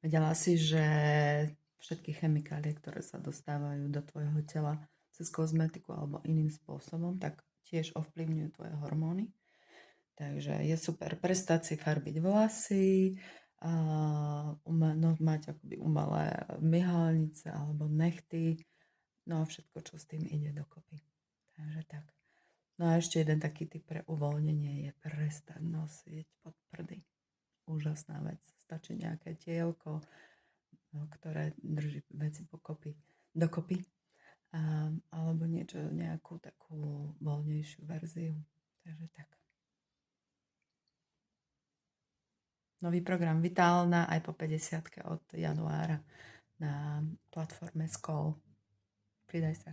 Vedela si, že všetky chemikálie, ktoré sa dostávajú do tvojho tela cez kozmetiku alebo iným spôsobom, tak tiež ovplyvňujú tvoje hormóny. Takže je super prestať si farbiť vlasy, mať akoby umelé myhalnice alebo nechty, no a všetko, čo s tým ide dokopy. Takže tak. No a ešte jeden taký typ pre uvoľnenie je prestať nosiť podprdy. Úžasná vec. Stačí nejaké tielko, no, ktoré drží veci dokopy. Alebo nejakú takú voľnejšiu verziu. Takže tak. Nový program Vitálna aj po 50 od januára na platforme Skoll. Pridaj sa.